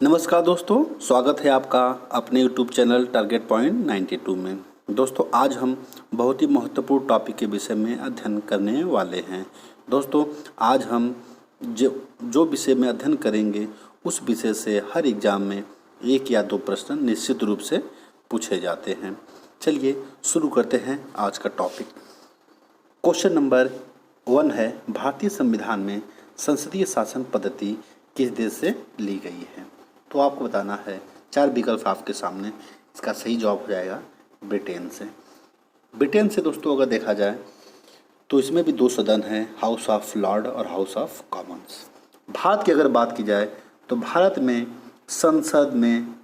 नमस्कार दोस्तों, स्वागत है आपका अपने YouTube चैनल टारगेट पॉइंट 92 में। दोस्तों, आज हम बहुत ही महत्वपूर्ण टॉपिक के विषय में अध्ययन करने वाले हैं। दोस्तों, आज हम जो विषय में अध्ययन करेंगे उस विषय से हर एग्जाम में 1 या 2 प्रश्न निश्चित रूप से पूछे जाते हैं। चलिए शुरू करते हैं आज का टॉपिक। क्वेश्चन नंबर 1 है, भारतीय संविधान में संसदीय शासन पद्धति किस देश से ली गई है? तो आपको बताना है, 4 विकल्प आपके सामने। इसका सही जवाब हो जाएगा ब्रिटेन से। ब्रिटेन से दोस्तों अगर देखा जाए तो इसमें भी 2 सदन हैं, हाउस ऑफ लॉर्ड और हाउस ऑफ कॉमन्स। भारत की अगर बात की जाए तो भारत में संसद में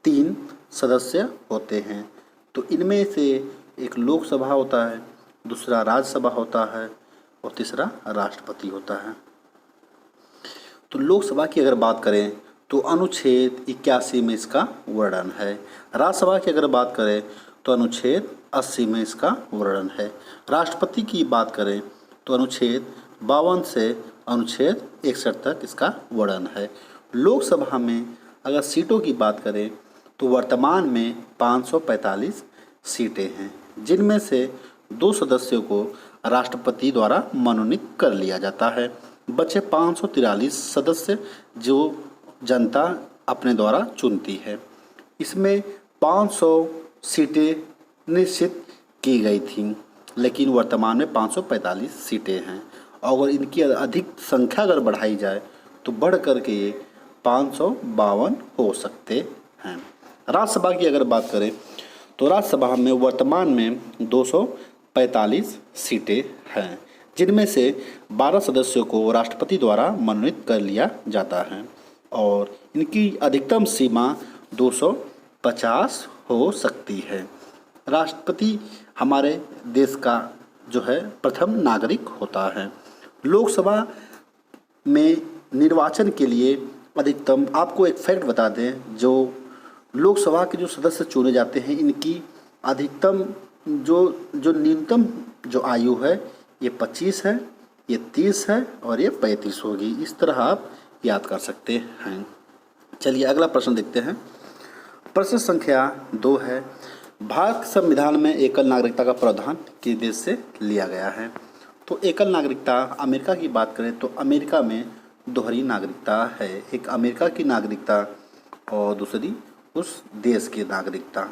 3 सदस्य होते हैं। तो इनमें से एक लोकसभा होता है, दूसरा राज्यसभा होता है और तीसरा राष्ट्रपति होता है। तो लोकसभा की अगर बात करें तो अनुच्छेद 81 में इसका वर्णन है। राज्यसभा की अगर बात करें तो अनुच्छेद 80 में इसका वर्णन है। राष्ट्रपति की बात करें तो अनुच्छेद 52 से अनुच्छेद 61 तक इसका वर्णन है। लोकसभा में अगर सीटों की बात करें तो वर्तमान में 545 सीटें हैं, जिनमें से 2 सदस्यों को राष्ट्रपति द्वारा मनोनीत कर लिया जाता है। बचे 543 सदस्य जो जनता अपने द्वारा चुनती है। इसमें 500 सीटें निश्चित की गई थीं, लेकिन वर्तमान में 545 सीटें हैं। और इनकी अधिक संख्या अगर बढ़ाई जाए तो बढ़ कर के ये 552 हो सकते हैं। राज्यसभा की अगर बात करें तो राज्यसभा में वर्तमान में 245 सीटें हैं, जिनमें से 12 सदस्यों को राष्ट्रपति द्वारा मनोनीत कर लिया जाता है और इनकी अधिकतम सीमा 250 हो सकती है। राष्ट्रपति हमारे देश का जो है प्रथम नागरिक होता है। लोकसभा में निर्वाचन के लिए अधिकतम, आपको एक फैक्ट बता दें, जो लोकसभा के जो सदस्य चुने जाते हैं इनकी अधिकतम जो न्यूनतम जो आयु है ये 25 है, ये 30 है और ये 35 होगी। इस तरह आप याद कर सकते हैं। चलिए अगला प्रश्न देखते हैं। प्रश्न संख्या 2 है, भारत संविधान में एकल नागरिकता का प्रावधान किस देश से लिया गया है? तो एकल नागरिकता, अमेरिका की बात करें तो अमेरिका में दोहरी नागरिकता है। एक अमेरिका की नागरिकता और दूसरी उस देश की नागरिकता।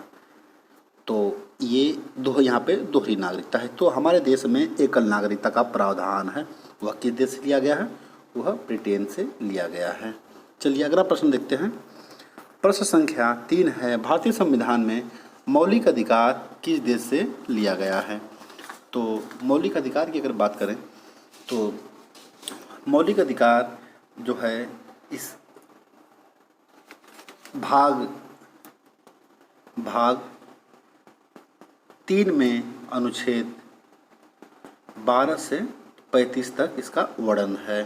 तो ये यहाँ पे दोहरी नागरिकता है। तो हमारे देश में एकल नागरिकता का प्रावधान है, वह किस देश से लिया गया है? वह ब्रिटेन से लिया गया है। चलिए अगला प्रश्न देखते हैं। प्रश्न संख्या 3 है, भारतीय संविधान में मौलिक अधिकार किस देश से लिया गया है? तो मौलिक अधिकार की अगर बात करें तो मौलिक अधिकार जो है इस भाग 3 में अनुच्छेद 12 से 35 तक इसका वर्णन है।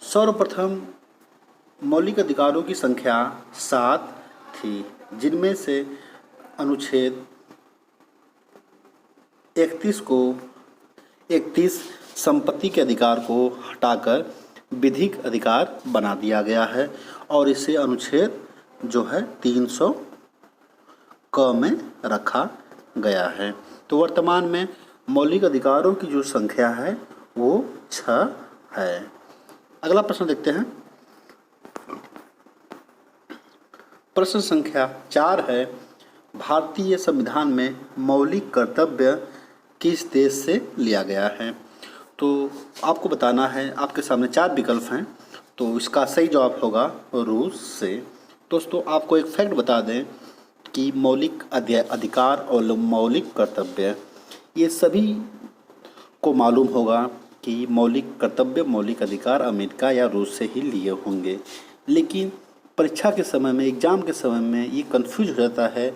सर्वप्रथम मौलिक अधिकारों की संख्या 7 थी, जिनमें से अनुच्छेद 31 संपत्ति के अधिकार को हटाकर विधिक अधिकार बना दिया गया है और इसे अनुच्छेद जो है 300 क में रखा गया है। तो वर्तमान में मौलिक अधिकारों की जो संख्या है वो 6 है। अगला प्रश्न देखते हैं। प्रश्न संख्या 4 है, भारतीय संविधान में मौलिक कर्तव्य किस देश से लिया गया है? तो आपको बताना है, आपके सामने 4 विकल्प हैं, तो इसका सही जवाब होगा रूस से। दोस्तों, आपको एक फैक्ट बता दें कि मौलिक अधिकार और मौलिक कर्तव्य, ये सभी को मालूम होगा कि मौलिक कर्तव्य, मौलिक अधिकार अमेरिका या रूस से ही लिए होंगे, लेकिन परीक्षा के समय में, एग्ज़ाम के समय में ये कंफ्यूज हो जाता है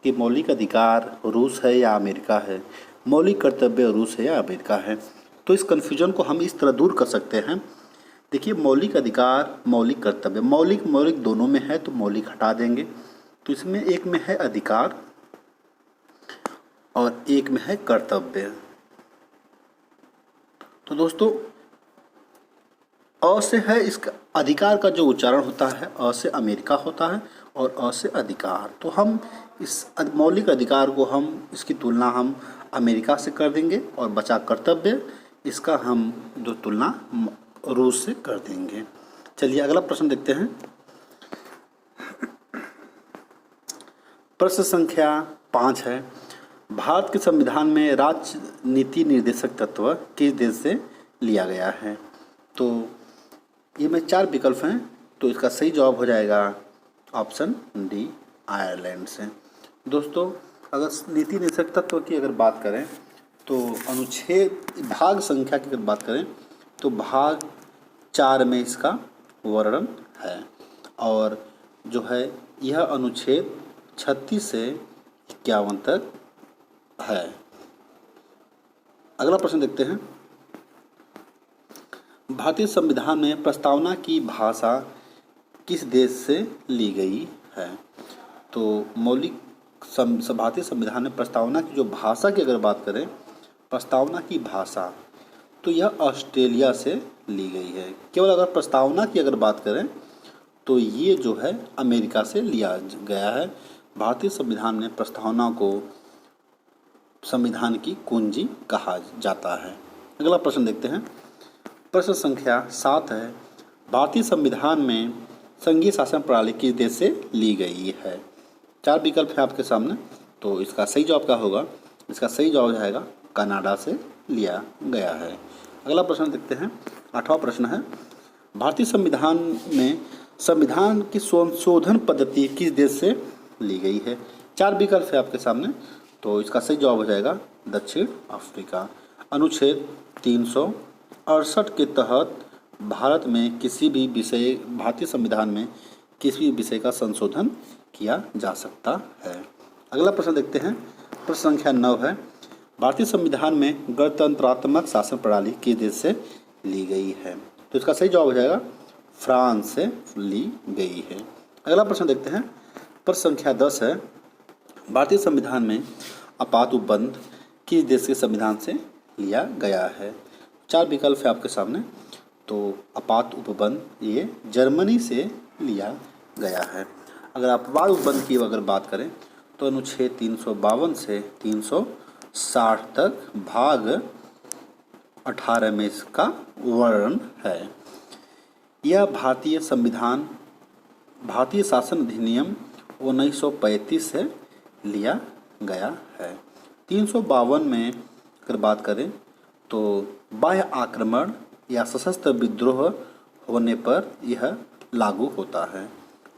कि मौलिक अधिकार रूस है या अमेरिका है, मौलिक कर्तव्य रूस है या अमेरिका है। तो इस कन्फ्यूजन को हम इस तरह दूर कर सकते हैं। देखिए, मौलिक अधिकार, मौलिक कर्तव्य, मौलिक दोनों में है तो मौलिक हटा देंगे। तो इसमें एक में है अधिकार और एक में है कर्तव्य। तो दोस्तों अ से है, इसका अधिकार का जो उच्चारण होता है अ से अमेरिका होता है और अ से अधिकार। तो हम इस मौलिक अधिकार को इसकी तुलना हम अमेरिका से कर देंगे और बचा कर्तव्य इसका हम जो तुलना रूस से कर देंगे। चलिए अगला प्रश्न देखते हैं। प्रश्न संख्या 5 है, भारत के संविधान में राजनीति निर्देशक तत्व किस देश से लिया गया है? तो ये में 4 विकल्प हैं, तो इसका सही जवाब हो जाएगा ऑप्शन डी, आयरलैंड से। दोस्तों अगर नीति निर्देशक तत्व की अगर बात करें तो अनुच्छेद भाग संख्या की अगर बात करें तो भाग 4 में इसका वर्णन है और जो है यह अनुच्छेद 36 से 51 तक है। अगला प्रश्न देखते हैं। भारतीय संविधान में प्रस्तावना की भाषा किस देश से ली गई है? तो भारतीय संविधान में प्रस्तावना की जो भाषा की अगर बात करें, प्रस्तावना की भाषा तो यह ऑस्ट्रेलिया से ली गई है। केवल अगर प्रस्तावना की अगर बात करें तो ये जो है अमेरिका से लिया गया है। भारतीय संविधान में प्रस्तावना को संविधान की कुंजी कहा जाता है। अगला प्रश्न देखते हैं। प्रश्न संख्या 7 है, भारतीय संविधान में संघीय शासन प्रणाली किस देश से ली गई है? 4 विकल्प है आपके सामने, तो इसका सही जवाब क्या होगा? इसका सही जवाब जाएगा कनाडा से लिया गया है। अगला प्रश्न देखते हैं। 8वां प्रश्न है, भारतीय संविधान में संविधान की संशोधन पद्धति किस देश से ली गई है? 4 विकल्प है आपके सामने, तो इसका सही जवाब हो जाएगा दक्षिण अफ्रीका। अनुच्छेद 368 के तहत भारत में भारतीय संविधान में किसी भी विषय का संशोधन किया जा सकता है। अगला प्रश्न देखते हैं। प्रश्न संख्या 9 है, भारतीय संविधान में गणतंत्रात्मक शासन प्रणाली किस देश से ली गई है? तो इसका सही जवाब हो जाएगा फ्रांस से ली गई है। अगला प्रश्न देखते हैं। प्रश्न संख्या 10 है, भारतीय संविधान में आपात उपबंध किस देश के संविधान से लिया गया है? 4 विकल्प है आपके सामने, तो आपात उपबंध ये जर्मनी से लिया गया है। अगर आपात उपबंध की अगर बात करें तो अनुच्छेद 352 से 360 तक भाग 18 में इसका वर्णन है। यह भारतीय शासन अधिनियम 1935 से लिया गया है। 352 में अगर बात करें तो बाह्य आक्रमण या सशस्त्र विद्रोह होने पर यह लागू होता है।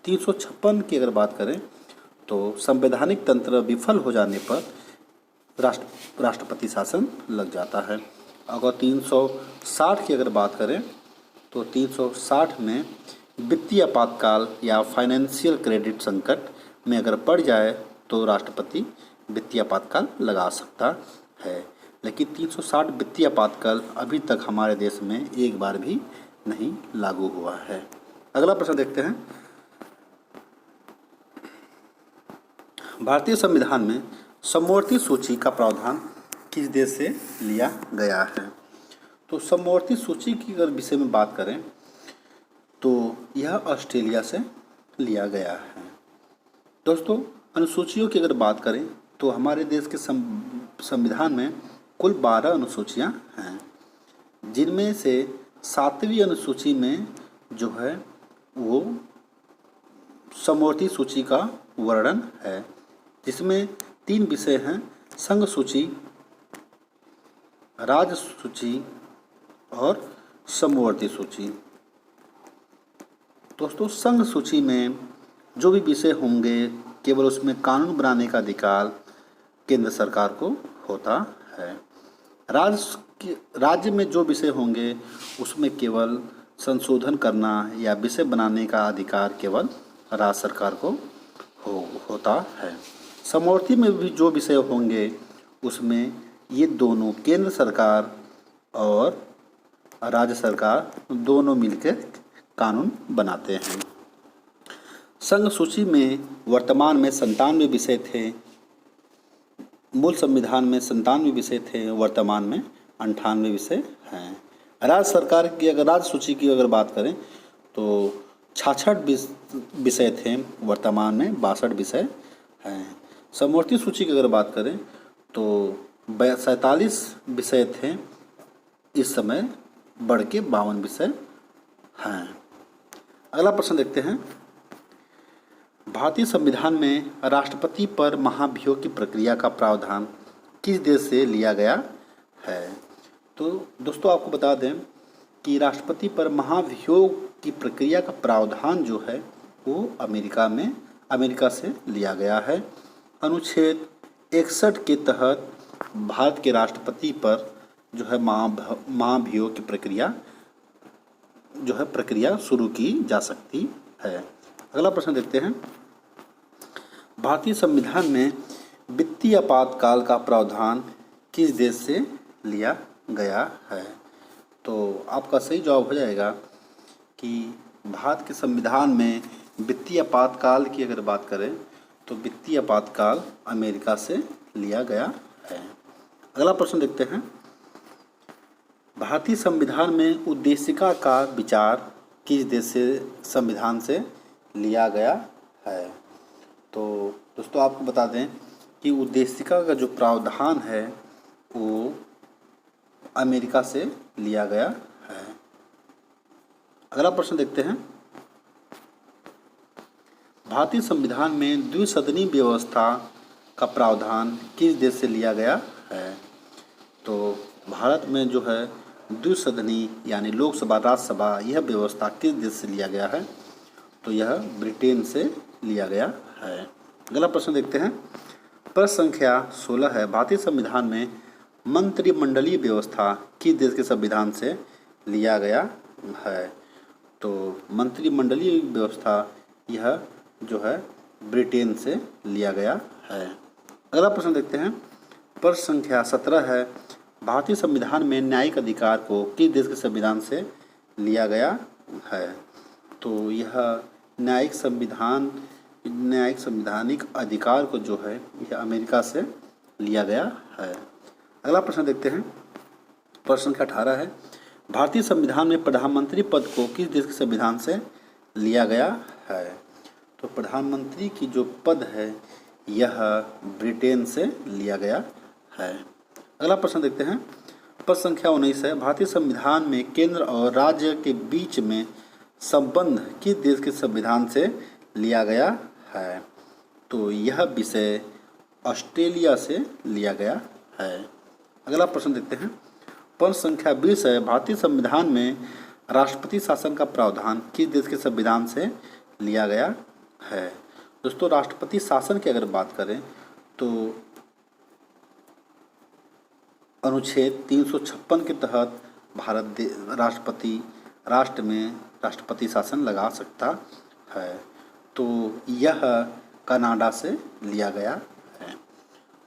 356 की अगर बात करें तो संवैधानिक तंत्र विफल हो जाने पर राष्ट्रपति शासन लग जाता है। अगर 360 की अगर बात करें तो 360 में वित्तीय आपातकाल या फाइनेंशियल क्रेडिट संकट में अगर पड़ जाए तो राष्ट्रपति वित्तीय आपातकाल लगा सकता है। लेकिन 360 वित्तीय आपातकाल अभी तक हमारे देश में एक बार भी नहीं लागू हुआ है। अगला प्रश्न देखते हैं। भारतीय संविधान में समवर्ती सूची का प्रावधान किस देश से लिया गया है? तो समवर्ती सूची की अगर विषय में बात करें तो यह ऑस्ट्रेलिया से लिया गया है। दोस्तों अनुसूचियों की अगर बात करें तो हमारे देश के संविधान में कुल 12 अनुसूचियां हैं, जिनमें से 7वीं अनुसूची में जो है वो समवर्ती सूची का वर्णन है, जिसमें 3 विषय हैं, संघ सूची, राज्य सूची और समवर्ती सूची। दोस्तों संघ सूची में जो भी विषय होंगे केवल उसमें कानून बनाने का अधिकार केंद्र सरकार को होता है। राज्य में जो विषय होंगे उसमें केवल संशोधन करना या विषय बनाने का अधिकार केवल राज्य सरकार को होता है। समवर्ती में भी जो विषय होंगे उसमें ये दोनों केंद्र सरकार और राज्य सरकार दोनों मिलकर कानून बनाते हैं। संघ सूची में वर्तमान में 97 विषय थे, मूल संविधान में 97 विषय थे, वर्तमान में 98 विषय हैं। राज्य सरकार की अगर राज्य सूची की अगर बात करें तो 66 विषय थे, वर्तमान में 62 विषय हैं। समवर्ती सूची की अगर बात करें तो 47 विषय थे, इस समय बढ़ के 52 विषय हैं। अगला प्रश्न देखते हैं, भारतीय संविधान में राष्ट्रपति पर महाभियोग की प्रक्रिया का प्रावधान किस देश से लिया गया है? तो दोस्तों आपको बता दें कि राष्ट्रपति पर महाभियोग की प्रक्रिया का प्रावधान जो है वो अमेरिका से लिया गया है। अनुच्छेद 61 के तहत भारत के राष्ट्रपति पर जो है महाभियोग की प्रक्रिया शुरू की जा सकती है। अगला प्रश्न देखते हैं, भारतीय संविधान में वित्तीय आपातकाल का प्रावधान किस देश से लिया गया है? तो आपका सही जवाब हो जाएगा कि भारत के संविधान में वित्तीय आपातकाल की अगर बात करें तो वित्तीय आपातकाल अमेरिका से लिया गया है। अगला प्रश्न देखते हैं, भारतीय संविधान में उद्देशिका का विचार किस देश से संविधान से लिया गया है? तो दोस्तों आपको बता दें कि उद्देशिका का जो प्रावधान है वो अमेरिका से लिया गया है। अगला प्रश्न देखते हैं, भारतीय संविधान में द्विसदनी व्यवस्था का प्रावधान किस देश से लिया गया है? तो भारत में जो है द्विसदनी यानी लोकसभा राज्यसभा यह व्यवस्था किस देश से लिया गया है? तो यह ब्रिटेन से लिया गया है। अगला प्रश्न देखते हैं, प्रश्न संख्या 16 है, भारतीय संविधान में मंत्रिमंडलीय व्यवस्था किस देश के संविधान से लिया गया है? तो मंत्रिमंडलीय व्यवस्था यह जो है ब्रिटेन से लिया गया है। अगला प्रश्न देखते हैं, प्रश्न संख्या 17 है, भारतीय संविधान में न्यायिक अधिकार को किस देश के संविधान से लिया गया है? तो यह न्यायिक संवैधानिक अधिकार को जो है यह अमेरिका से लिया गया है। अगला प्रश्न देखते हैं, प्रश्न संख्या 18 है, भारतीय संविधान में प्रधानमंत्री पद को किस देश के संविधान से लिया गया है? तो प्रधानमंत्री की जो पद है यह ब्रिटेन से लिया गया है। अगला प्रश्न देखते हैं, प्रश्न संख्या 19 है, भारतीय संविधान में केंद्र और राज्य के बीच में संबंध किस देश के संविधान से लिया गया है? तो यह विषय ऑस्ट्रेलिया से लिया गया है। अगला प्रश्न देखते हैं, प्रश्न संख्या 20 है, भारतीय संविधान में राष्ट्रपति शासन का प्रावधान किस देश के संविधान से लिया गया है? दोस्तों राष्ट्रपति शासन की अगर बात करें तो अनुच्छेद 356 के तहत राष्ट्र में राष्ट्रपति शासन लगा सकता है। तो यह कनाडा से लिया गया है।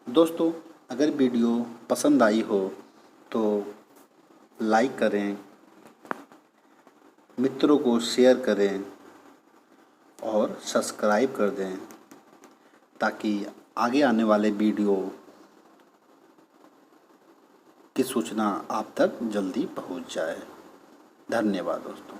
दोस्तों अगर वीडियो पसंद आई हो तो लाइक करें, मित्रों को शेयर करें और सब्सक्राइब कर दें ताकि आगे आने वाले वीडियो की सूचना आप तक जल्दी पहुंच जाए। धन्यवाद दोस्तों।